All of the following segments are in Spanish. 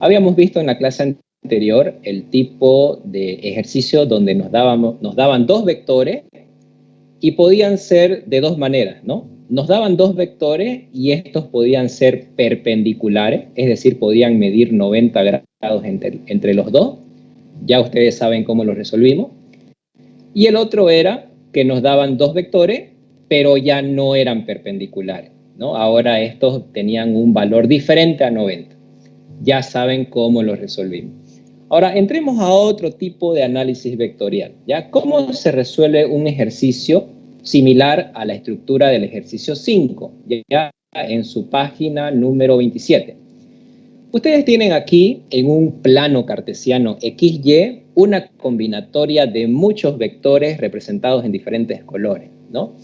Habíamos visto en la clase anterior el tipo de ejercicio donde nos daban dos vectores y podían ser de dos maneras, ¿no? Nos daban dos vectores y estos podían ser perpendiculares, es decir, podían medir 90 grados entre los dos. Ya ustedes saben cómo lo resolvimos. Y el otro era que nos daban dos vectores, pero ya no eran perpendiculares, ¿no? Ahora estos tenían un valor diferente a 90. Ya saben cómo lo resolvimos. Ahora, entremos a otro tipo de análisis vectorial, ¿ya? ¿Cómo se resuelve un ejercicio similar a la estructura del ejercicio 5, ya en su página número 27? Ustedes tienen aquí, en un plano cartesiano XY, una combinatoria de muchos vectores representados en diferentes colores, ¿no?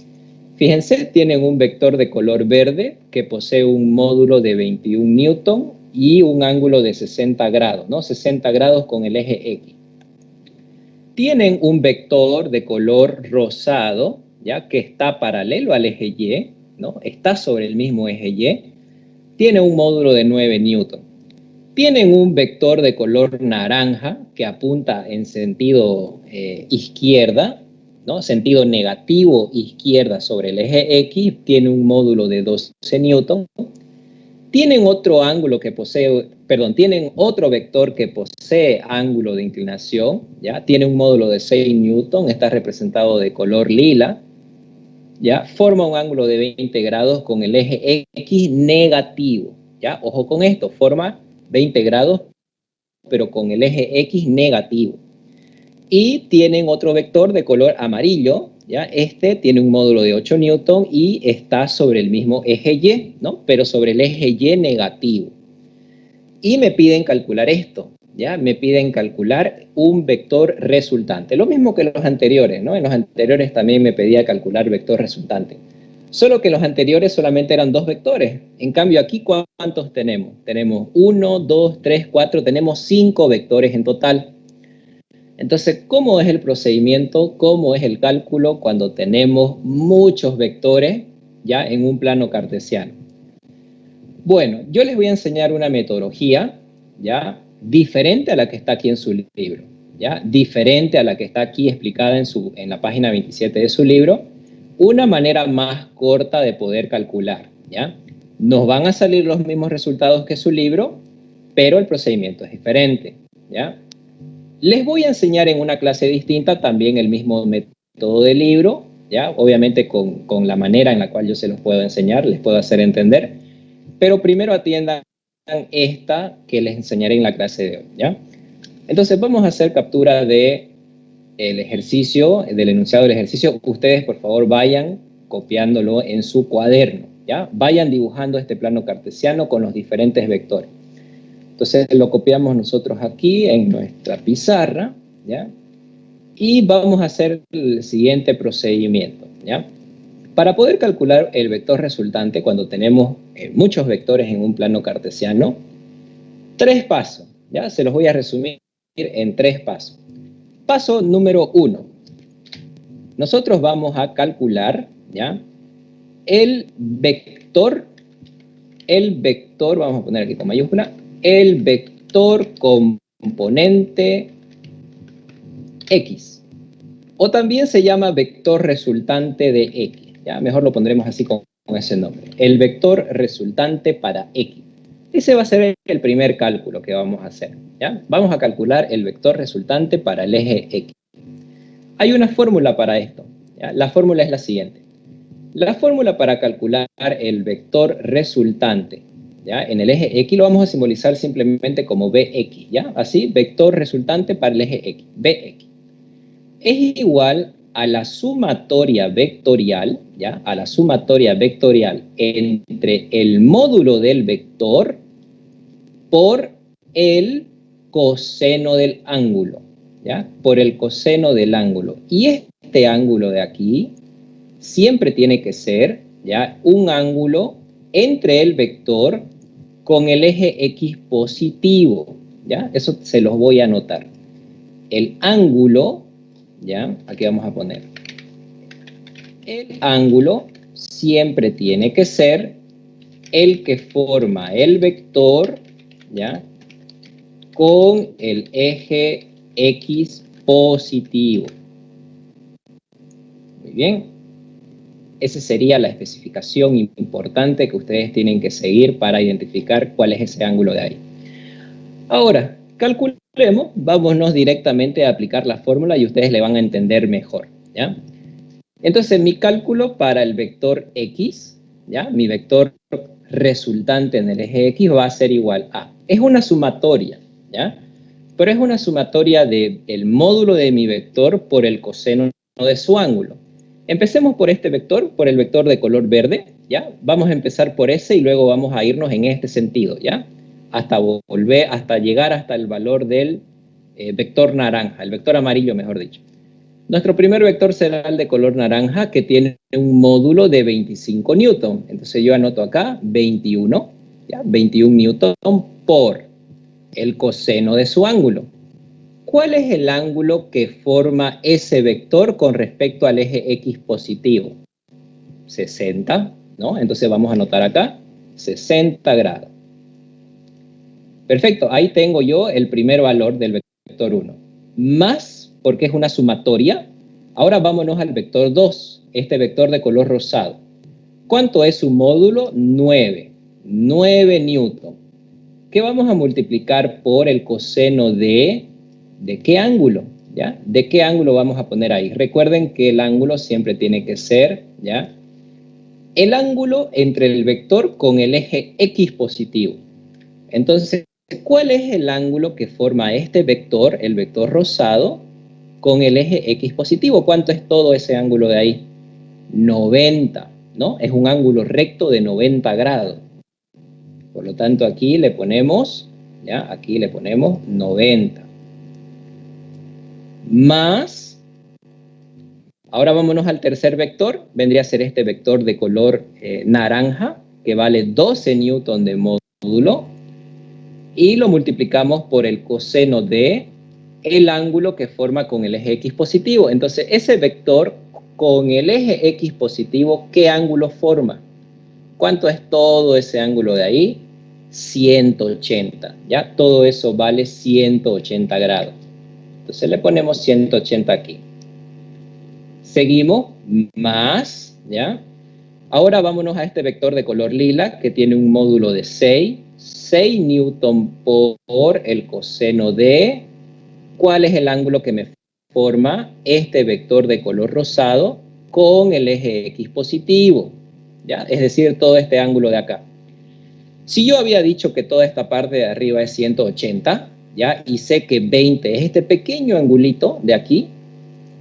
Fíjense, tienen un vector de color verde que posee un módulo de 21 newton y un ángulo de 60 grados, ¿no? 60 grados con el eje X. Tienen un vector de color rosado, ¿ya? Que está paralelo al eje Y, ¿no? Está sobre el mismo eje Y. Tiene un módulo de 9 newton. Tienen un vector de color naranja que apunta en sentido izquierda, ¿no? Sentido negativo izquierda sobre el eje X, tiene un módulo de 12 newton. Tienen otro ángulo que posee, perdón, tienen otro vector que posee ángulo de inclinación, ¿ya? Tiene un módulo de 6 newton, está representado de color lila, ¿ya? Forma un ángulo de 20 grados con el eje X negativo, ¿ya? Ojo con esto, forma 20 grados, pero con el eje X negativo. Y tienen otro vector de color amarillo, ¿ya? Este tiene un módulo de 8 newton y está sobre el mismo eje Y, ¿no? Pero sobre el eje Y negativo. Y me piden calcular esto, ¿ya? Me piden calcular un vector resultante. Lo mismo que los anteriores, ¿no? En los anteriores también me pedía calcular vector resultante. Solo que los anteriores solamente eran dos vectores. En cambio, aquí, ¿cuántos tenemos? Tenemos 1, 2, 3, 4, tenemos 5 vectores en total. Entonces, ¿cómo es el procedimiento? ¿Cómo es el cálculo cuando tenemos muchos vectores ya en un plano cartesiano? Bueno, yo les voy a enseñar una metodología ya diferente a la que está aquí en su libro, ya diferente a la que está aquí explicada en la página 27 de su libro, una manera más corta de poder calcular, ¿ya? Nos van a salir los mismos resultados que su libro, pero el procedimiento es diferente, ¿ya? Les voy a enseñar en una clase distinta también el mismo método del libro, ¿ya? Obviamente con la manera en la cual yo se los puedo enseñar, les puedo hacer entender, pero primero atiendan esta que les enseñaré en la clase de hoy, ¿ya? Entonces vamos a hacer captura de el ejercicio, del enunciado del ejercicio. Ustedes, por favor, vayan copiándolo en su cuaderno, ¿ya? Vayan dibujando este plano cartesiano con los diferentes vectores. Entonces lo copiamos nosotros aquí en nuestra pizarra, ¿ya? Y vamos a hacer el siguiente procedimiento, ¿ya? Para poder calcular el vector resultante cuando tenemos muchos vectores en un plano cartesiano, 3 pasos, ¿ya? Se los voy a resumir en 3 pasos. Paso número 1. Nosotros vamos a calcular, ¿ya? El vector, vamos a poner aquí con mayúscula, el vector componente X. O también se llama vector resultante de X. ¿Ya? Mejor lo pondremos así con ese nombre. El vector resultante para X. Ese va a ser el primer cálculo que vamos a hacer, ¿ya? Vamos a calcular el vector resultante para el eje X. Hay una fórmula para esto, ¿ya? La fórmula es la siguiente. La fórmula para calcular el vector resultante, ¿ya? En el eje X lo vamos a simbolizar simplemente como Bx, ¿ya? Así, vector resultante para el eje X, Bx. Es igual a la sumatoria vectorial, ¿ya? A la sumatoria vectorial entre el módulo del vector por el coseno del ángulo, ¿ya? Por el coseno del ángulo. Y este ángulo de aquí siempre tiene que ser, ¿ya? Un ángulo entre el vector con el eje X positivo, ¿ya? Eso se los voy a anotar. El ángulo, ¿ya? Aquí vamos a poner. El ángulo siempre tiene que ser el que forma el vector, ¿ya? con el eje X positivo. Muy bien. Esa sería la especificación importante que ustedes tienen que seguir para identificar cuál es ese ángulo de ahí. Ahora, calculemos, vámonos directamente a aplicar la fórmula y ustedes le van a entender mejor, ¿ya? Entonces, mi cálculo para el vector X, ¿ya? Mi vector resultante en el eje X va a ser igual a... Es una sumatoria, ¿ya? Pero es una sumatoria del módulo de mi vector por el coseno de su ángulo. Empecemos por este vector, por el vector de color verde, ¿ya? Vamos a empezar por ese y luego vamos a irnos en este sentido, ¿ya? Hasta llegar hasta el valor del vector naranja, el vector amarillo, mejor dicho. Nuestro primer vector será el de color naranja, que tiene un módulo de 25 newton. Entonces yo anoto acá 21, ¿ya? 21 newton por el coseno de su ángulo. ¿Cuál es el ángulo que forma ese vector con respecto al eje X positivo? 60, ¿no? Entonces vamos a anotar acá 60 grados. Perfecto, ahí tengo yo el primer valor del vector 1. Más, porque es una sumatoria. Ahora vámonos al vector 2, este vector de color rosado. ¿Cuánto es su módulo? 9. 9 newton. ¿Qué vamos a multiplicar por el coseno de qué ángulo? ¿Ya? ¿De qué ángulo vamos a poner ahí? Recuerden que el ángulo siempre tiene que ser, ¿ya? El ángulo entre el vector con el eje X positivo. Entonces, ¿cuál es el ángulo que forma este vector, el vector rosado, con el eje X positivo? ¿Cuánto es todo ese ángulo de ahí? 90, ¿no? Es un ángulo recto de 90 grados. Por lo tanto, aquí le ponemos, ¿ya? Aquí le ponemos 90. Más, ahora vámonos al tercer vector, vendría a ser este vector de color naranja, que vale 12 newton de módulo, y lo multiplicamos por el coseno de el ángulo que forma con el eje X positivo. Entonces, ese vector con el eje X positivo, ¿qué ángulo forma? ¿Cuánto es todo ese ángulo de ahí? 180, ¿ya? Todo eso vale 180 grados. Entonces le ponemos 180 aquí. Seguimos, más, ¿ya? Ahora vámonos a este vector de color lila, que tiene un módulo de 6 newton por el coseno de... ¿Cuál es el ángulo que me forma este vector de color rosado con el eje X positivo? ¿Ya? Es decir, todo este ángulo de acá. Si yo había dicho que toda esta parte de arriba es 180, ¿ya? Y sé que 20 es este pequeño angulito de aquí,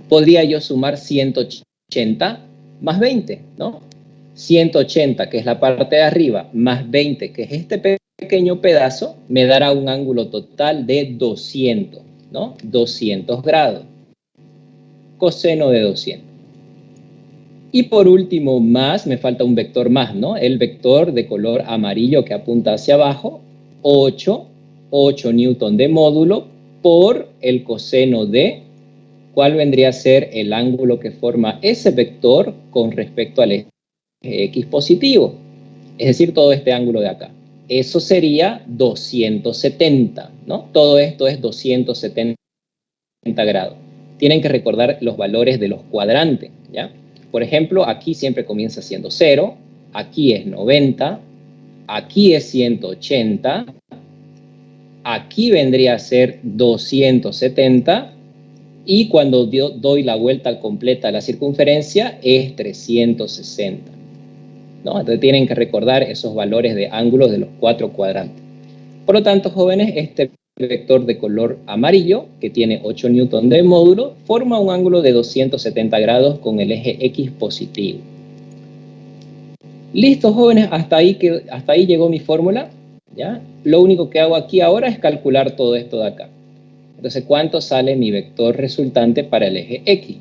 podría yo sumar 180 más 20, ¿no? 180, que es la parte de arriba, más 20, que es este pequeño pedazo, me dará un ángulo total de 200, ¿no? 200 grados. Coseno de 200. Y por último, más, me falta un vector más, ¿no? El vector de color amarillo que apunta hacia abajo, 8 newton de módulo por el coseno de... ¿Cuál vendría a ser el ángulo que forma ese vector con respecto al eje X positivo? Es decir, todo este ángulo de acá. Eso sería 270, ¿no? Todo esto es 270 grados. Tienen que recordar los valores de los cuadrantes, ¿ya? Por ejemplo, aquí siempre comienza siendo 0, aquí es 90, aquí es 180, aquí vendría a ser 270, y cuando doy la vuelta completa a la circunferencia es 360, ¿no? Entonces tienen que recordar esos valores de ángulos de los 4 cuadrantes. Por lo tanto, jóvenes, este vector de color amarillo, que tiene 8 newton de módulo, forma un ángulo de 270 grados con el eje X positivo. Listo, jóvenes, hasta ahí llegó mi fórmula, ¿ya? Lo único que hago aquí ahora es calcular todo esto de acá. Entonces, ¿cuánto sale mi vector resultante para el eje X?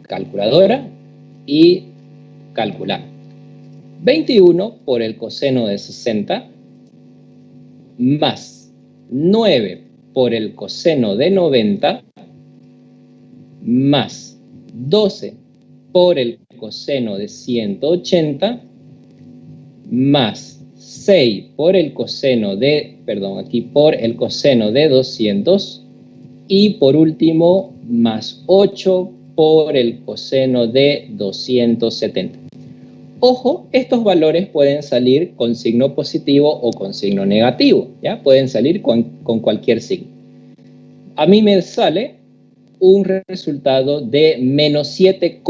Calculadora y calcular. 21 por el coseno de 60 más 9 por el coseno de 90 más 12 por el coseno de 180 más 6 por el coseno de, perdón, aquí por el coseno de 200 y por último más 8 por el coseno de 270. Ojo, estos valores pueden salir con signo positivo o con signo negativo, ¿ya? Pueden salir con cualquier signo. A mí me sale un resultado de menos 7,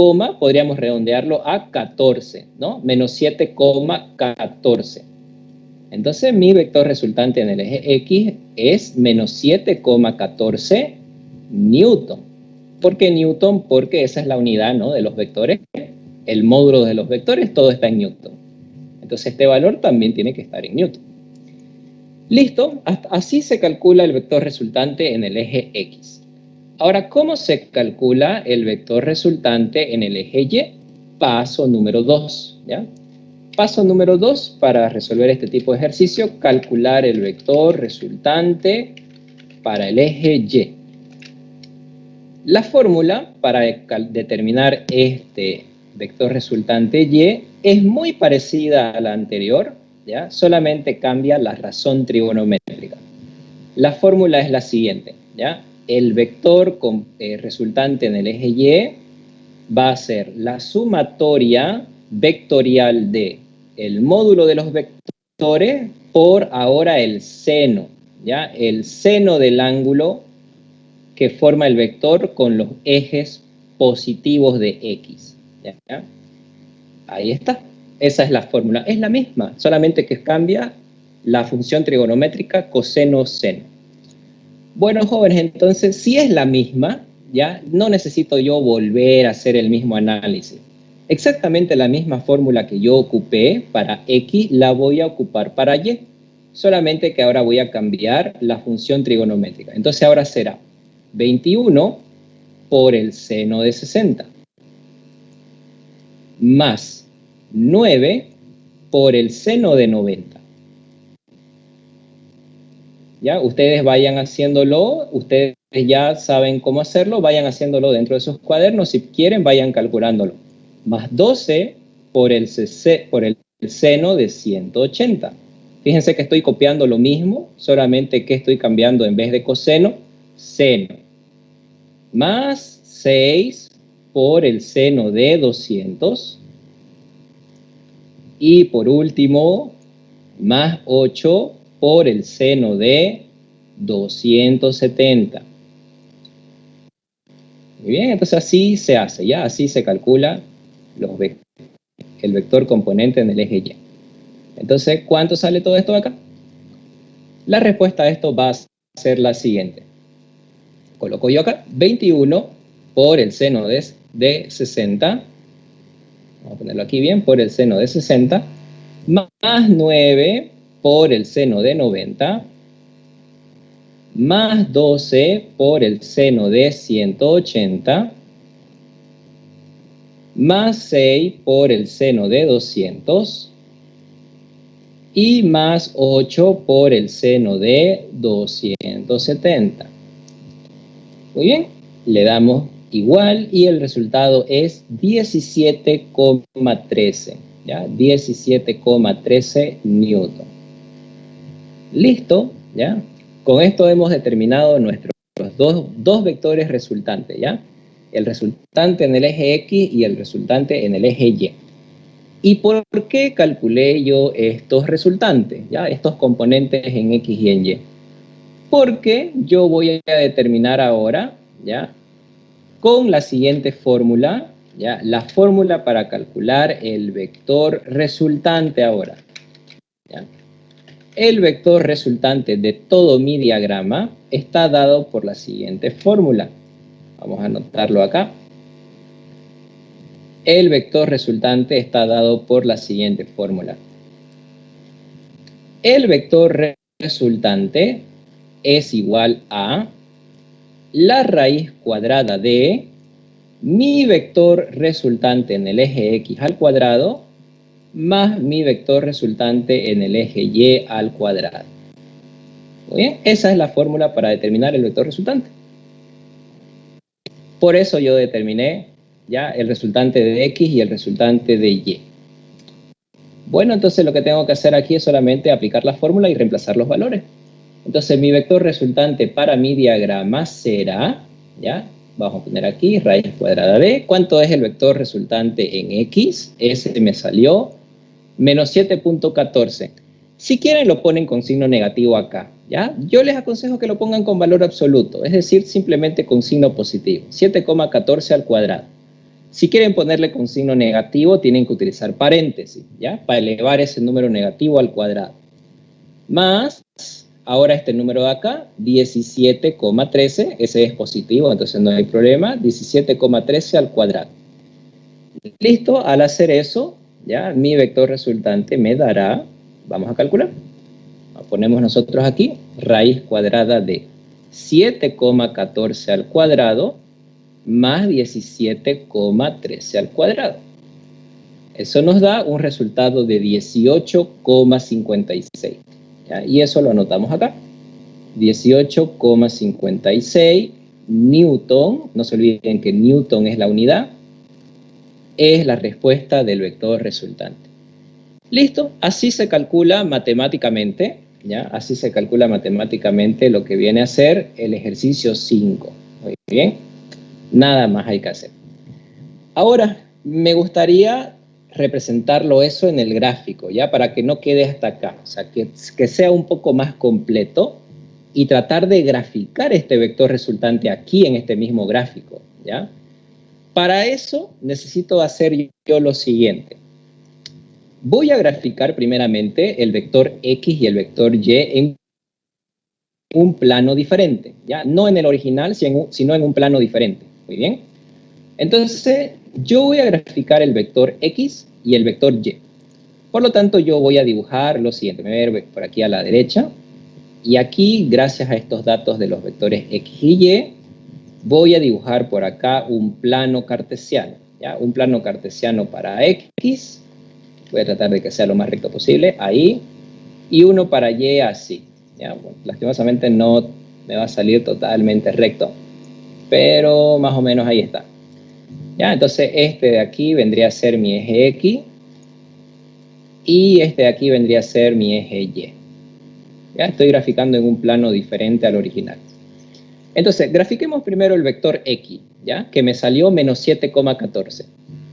podríamos redondearlo a 14, ¿no? Menos 7,14. Entonces mi vector resultante en el eje X es menos 7,14 newton. ¿Por qué newton? Porque esa es la unidad, ¿no?, de los vectores. El módulo de los vectores, todo está en newton. Entonces este valor también tiene que estar en newton. Listo, así se calcula el vector resultante en el eje X. Ahora, ¿cómo se calcula el vector resultante en el eje Y? Paso número 2, ¿ya? Paso número 2, para resolver este tipo de ejercicio, calcular el vector resultante para el eje Y. La fórmula para determinar este vector resultante Y es muy parecida a la anterior, ¿ya? Solamente cambia la razón trigonométrica. La fórmula es la siguiente, ¿ya? El vector resultante en el eje Y va a ser la sumatoria vectorial de el módulo de los vectores por ahora el seno, ¿ya? El seno del ángulo que forma el vector con los ejes positivos de X, ¿ya? Ahí está. Esa es la fórmula. Es la misma, solamente que cambia la función trigonométrica coseno-seno. Bueno, jóvenes, entonces, si es la misma, ya no necesito yo volver a hacer el mismo análisis. Exactamente la misma fórmula que yo ocupé para X la voy a ocupar para Y, solamente que ahora voy a cambiar la función trigonométrica. Entonces ahora será 21 por el seno de 60 más 9 por el seno de 90. ¿Ya? Ustedes vayan haciéndolo, ustedes ya saben cómo hacerlo, vayan haciéndolo dentro de sus cuadernos, si quieren vayan calculándolo. Más 12 por el seno de 180. Fíjense que estoy copiando lo mismo, solamente que estoy cambiando en vez de coseno, seno. Más 6 por el seno de 200. Y por último, más 8 por el seno de 270. Muy bien, entonces así se hace, ya así se calcula el vector componente en el eje Y. Entonces, ¿cuánto sale todo esto de acá? La respuesta a esto va a ser la siguiente. Coloco yo acá 21 por el seno de 60. Vamos a ponerlo aquí bien, por el seno de 60. Más 9 por el seno de 90. Más 12 por el seno de 180, más 6 por el seno de 200 y más 8 por el seno de 270. Muy bien, le damos igual y el resultado es 17,13, ¿ya? 17,13 newton. Listo, ¿ya? Con esto hemos determinado nuestros dos vectores resultantes, ¿ya? El resultante en el eje X y el resultante en el eje Y. ¿Y por qué calculé yo estos resultantes, ¿ya? Estos componentes en X y en Y? Porque yo voy a determinar ahora, ¿ya?, con la siguiente fórmula, ¿ya?, la fórmula para calcular el vector resultante ahora, ¿ya? El vector resultante de todo mi diagrama está dado por la siguiente fórmula. Vamos a anotarlo acá. El vector resultante está dado por la siguiente fórmula. El vector resultante es igual a la raíz cuadrada de mi vector resultante en el eje X al cuadrado más mi vector resultante en el eje Y al cuadrado. Muy bien, esa es la fórmula para determinar el vector resultante. Por eso yo determiné ya el resultante de X y el resultante de Y. Bueno, entonces lo que tengo que hacer aquí es solamente aplicar la fórmula y reemplazar los valores. Entonces mi vector resultante para mi diagrama será, ¿ya? Vamos a poner aquí raíz cuadrada de, ¿cuánto es el vector resultante en X? Ese me salió menos 7.14. Si quieren lo ponen con signo negativo acá, ¿ya? Yo les aconsejo que lo pongan con valor absoluto, es decir, simplemente con signo positivo, 7,14 al cuadrado. Si quieren ponerle con signo negativo, tienen que utilizar paréntesis, ¿ya? Para elevar ese número negativo al cuadrado. Más, ahora este número de acá, 17,13, ese es positivo, entonces no hay problema, 17,13 al cuadrado. Listo, al hacer eso, ya mi vector resultante me dará, vamos a calcular, ponemos nosotros aquí, raíz cuadrada de 7,14 al cuadrado más 17,13 al cuadrado. Eso nos da un resultado de 18,56. Y eso lo anotamos acá. 18,56 Newton, no se olviden que Newton es la unidad, es la respuesta del vector resultante. Listo, así se calcula matemáticamente, ¿ya? Así se calcula matemáticamente lo que viene a ser el ejercicio 5. Muy bien, nada más hay que hacer. Ahora, me gustaría representarlo eso en el gráfico, ¿ya? Para que no quede hasta acá, o sea, que sea un poco más completo y tratar de graficar este vector resultante aquí en este mismo gráfico, ¿ya? Para eso necesito hacer yo lo siguiente. Voy a graficar primeramente el vector X y el vector Y en un plano diferente, ¿ya? No en el original, sino en un plano diferente, muy bien. Entonces, yo voy a graficar el vector X y el vector Y. Por lo tanto, yo voy a dibujar lo siguiente. Me voy a ver por aquí a la derecha. Y aquí, gracias a estos datos de los vectores X y Y, voy a dibujar por acá un plano cartesiano, ¿ya? Un plano cartesiano para X. Voy a tratar de que sea lo más recto posible. Ahí. Y uno para Y así, ¿ya? Bueno, lastimosamente no me va a salir totalmente recto, pero más o menos ahí está. ¿Ya? Entonces este de aquí vendría a ser mi eje X y este de aquí vendría a ser mi eje Y. ¿Ya? Estoy graficando en un plano diferente al original. Entonces, grafiquemos primero el vector X, ¿ya? Que me salió menos 7,14.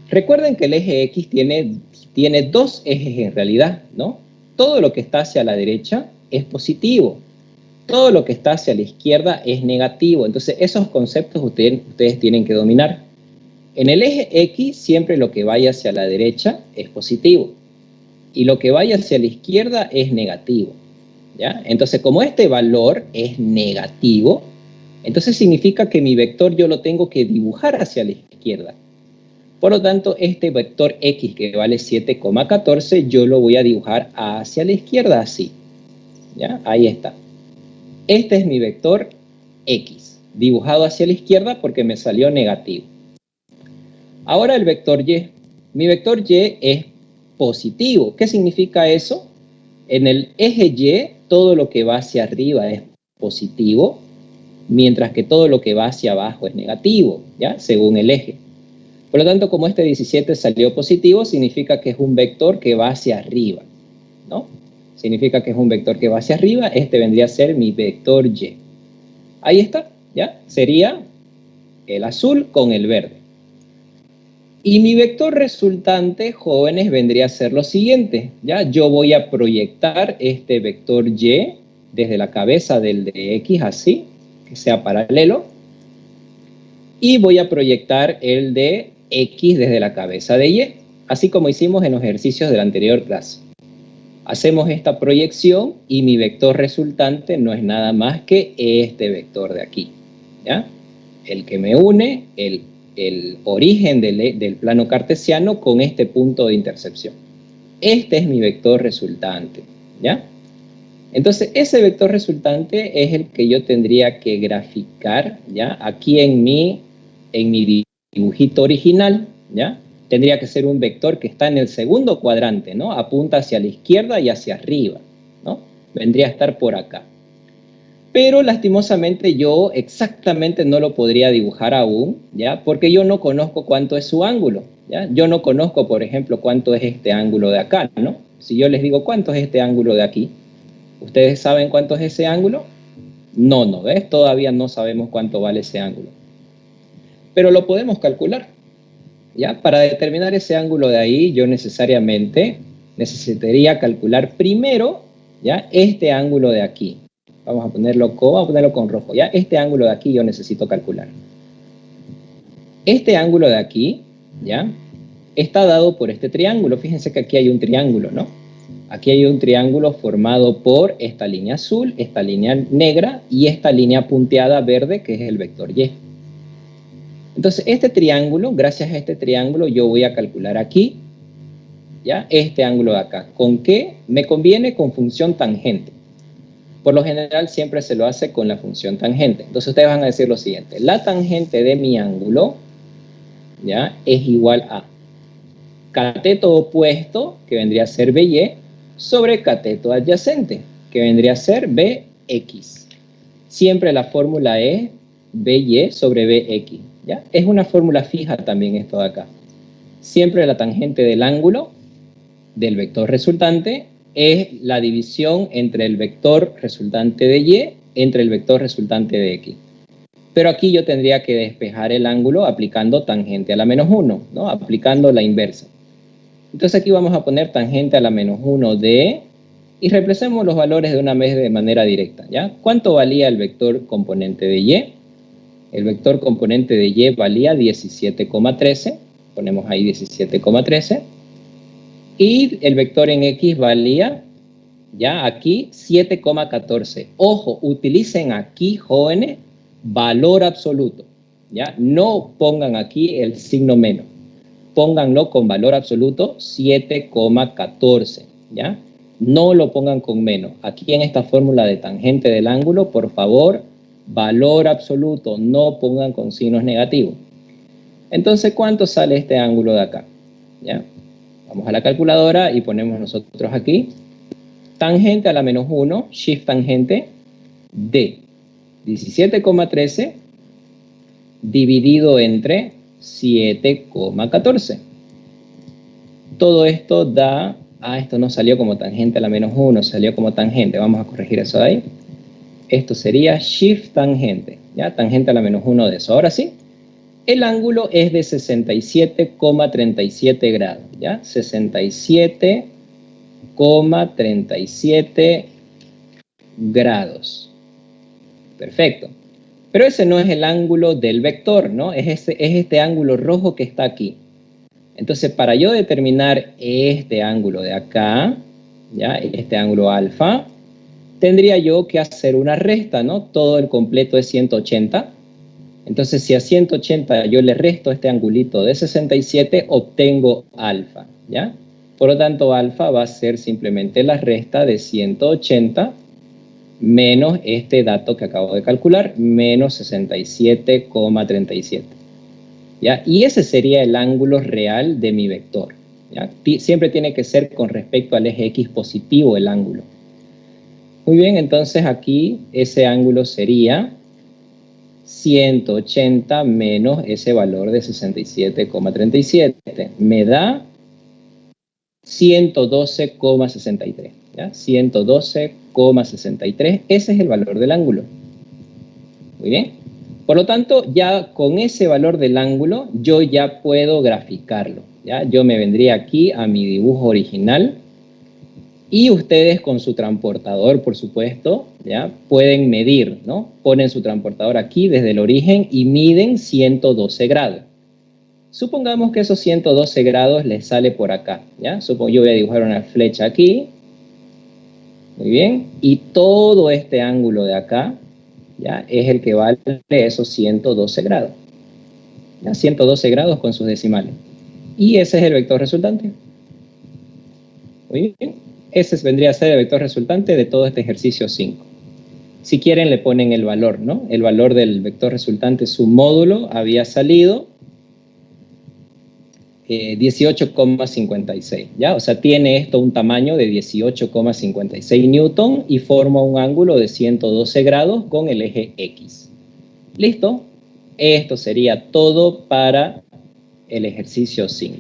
Recuerden que el eje X tiene dos ejes en realidad, ¿no? Todo lo que está hacia la derecha es positivo. Todo lo que está hacia la izquierda es negativo. Entonces, esos conceptos ustedes tienen que dominar. En el eje X, siempre lo que vaya hacia la derecha es positivo. Y lo que vaya hacia la izquierda es negativo, ¿ya? Entonces, como este valor es negativo, entonces significa que mi vector yo lo tengo que dibujar hacia la izquierda. Por lo tanto, este vector X que vale 7,14, yo lo voy a dibujar hacia la izquierda así, ¿ya? Ahí está. Este es mi vector X, dibujado hacia la izquierda porque me salió negativo. Ahora el vector Y. Mi vector Y es positivo. ¿Qué significa eso? En el eje Y, todo lo que va hacia arriba es positivo, mientras que todo lo que va hacia abajo es negativo, ¿ya? Según el eje. Por lo tanto, como este 17 salió positivo, significa que es un vector que va hacia arriba, ¿no? Significa que es un vector que va hacia arriba. Este vendría a ser mi vector Y. Ahí está, ¿ya? Sería el azul con el verde. Y mi vector resultante, jóvenes, vendría a ser lo siguiente, ¿ya? Yo voy a proyectar este vector Y desde la cabeza del de X así, que sea paralelo, y voy a proyectar el de X desde la cabeza de Y, así como hicimos en los ejercicios de la anterior clase. Hacemos esta proyección y mi vector resultante no es nada más que este vector de aquí, ¿ya? El que me une el origen del plano cartesiano con este punto de intersección. Este es mi vector resultante, ¿ya? Entonces, ese vector resultante es el que yo tendría que graficar, ¿ya? Aquí en mi dibujito original, ¿ya? Tendría que ser un vector que está en el segundo cuadrante, ¿no? Apunta hacia la izquierda y hacia arriba, ¿no? Vendría a estar por acá. Pero lastimosamente yo exactamente no lo podría dibujar aún, ¿ya? Porque yo no conozco cuánto es su ángulo, ¿ya? Yo no conozco, por ejemplo, cuánto es este ángulo de acá, ¿no? Si yo les digo, ¿cuánto es este ángulo de aquí? ¿Ustedes saben cuánto es ese ángulo? No, ¿ves? Todavía no sabemos cuánto vale ese ángulo. Pero lo podemos calcular, ¿ya? Para determinar ese ángulo de ahí, yo necesariamente necesitaría calcular primero, ¿ya? Este ángulo de aquí. Vamos a ponerlo con rojo, ¿ya? Este ángulo de aquí yo necesito calcular. Este ángulo de aquí, ¿ya? Está dado por este triángulo. Fíjense que aquí hay un triángulo, ¿no? Aquí hay un triángulo formado por esta línea azul, esta línea negra y esta línea punteada verde, que es el vector Y. Entonces, este triángulo, gracias a este triángulo, yo voy a calcular aquí, ¿ya? Este ángulo de acá. ¿Con qué? Me conviene con función tangente. Por lo general, siempre se lo hace con la función tangente. Entonces, ustedes van a decir lo siguiente. La tangente de mi ángulo, ¿ya? Es igual a cateto opuesto, que vendría a ser BY, sobre cateto adyacente, que vendría a ser BX. Siempre la fórmula es BY sobre BX, ¿ya? Es una fórmula fija también esto de acá. Siempre la tangente del ángulo del vector resultante es la división entre el vector resultante de Y entre el vector resultante de X. Pero aquí yo tendría que despejar el ángulo aplicando tangente a la menos 1, ¿no? Aplicando la inversa. Entonces aquí vamos a poner tangente a la menos 1 de, y reemplacemos los valores de una vez de manera directa, ¿ya? ¿Cuánto valía el vector componente de Y? El vector componente de Y valía 17,13, ponemos ahí 17,13, y el vector en X valía, ya aquí, 7,14. Ojo, utilicen aquí, jóvenes, valor absoluto, ¿ya? No pongan aquí el signo menos. Pónganlo con valor absoluto 7,14, ¿ya? No lo pongan con menos. Aquí en esta fórmula de tangente del ángulo, por favor, valor absoluto, no pongan con signos negativos. Entonces, ¿cuánto sale este ángulo de acá? ¿Ya? Vamos a la calculadora y ponemos nosotros aquí. Tangente a la menos 1, shift tangente de 17,13 dividido entre 7,14. Todo esto da, esto no salió como tangente a la menos 1, salió como tangente, vamos a corregir eso de ahí. Esto sería shift tangente, ¿ya? Tangente a la menos 1 de eso. Ahora sí, el ángulo es de 67,37 grados, ¿ya? 67,37 grados. Perfecto. Pero ese no es el ángulo del vector, ¿no? Es este ángulo rojo que está aquí. Entonces, para yo determinar este ángulo de acá, ¿ya? Este ángulo alfa, tendría yo que hacer una resta, ¿no? Todo el completo es 180. Entonces, si a 180 yo le resto este angulito de 67, obtengo alfa, ¿ya? Por lo tanto, alfa va a ser simplemente la resta de 180 menos este dato que acabo de calcular, menos 67,37. ¿Ya? Y ese sería el ángulo real de mi vector, ¿ya? Siempre tiene que ser con respecto al eje X positivo el ángulo. Muy bien, entonces aquí ese ángulo sería 180 menos ese valor de 67,37. Me da 112,63. ¿Ya? 112,63. Ese es el valor del ángulo. Muy bien. Por lo tanto, ya con ese valor del ángulo, yo ya puedo graficarlo, ¿ya? Yo me vendría aquí a mi dibujo original y ustedes con su transportador, por supuesto, ¿ya? Pueden medir, ¿no? Ponen su transportador aquí desde el origen y miden 112 grados. Supongamos que esos 112 grados les sale por acá, ¿ya? Yo voy a dibujar una flecha aquí, muy bien, y todo este ángulo de acá, ¿ya? Es el que vale esos 112 grados. ¿Ya? 112 grados con sus decimales. Y ese es el vector resultante. Muy bien. Ese vendría a ser el vector resultante de todo este ejercicio 5. Si quieren le ponen el valor, ¿no? El valor del vector resultante, su módulo había salido 18,56, ¿ya? O sea, tiene esto un tamaño de 18,56 newton y forma un ángulo de 112 grados con el eje X. ¿Listo? Esto sería todo para el ejercicio 5.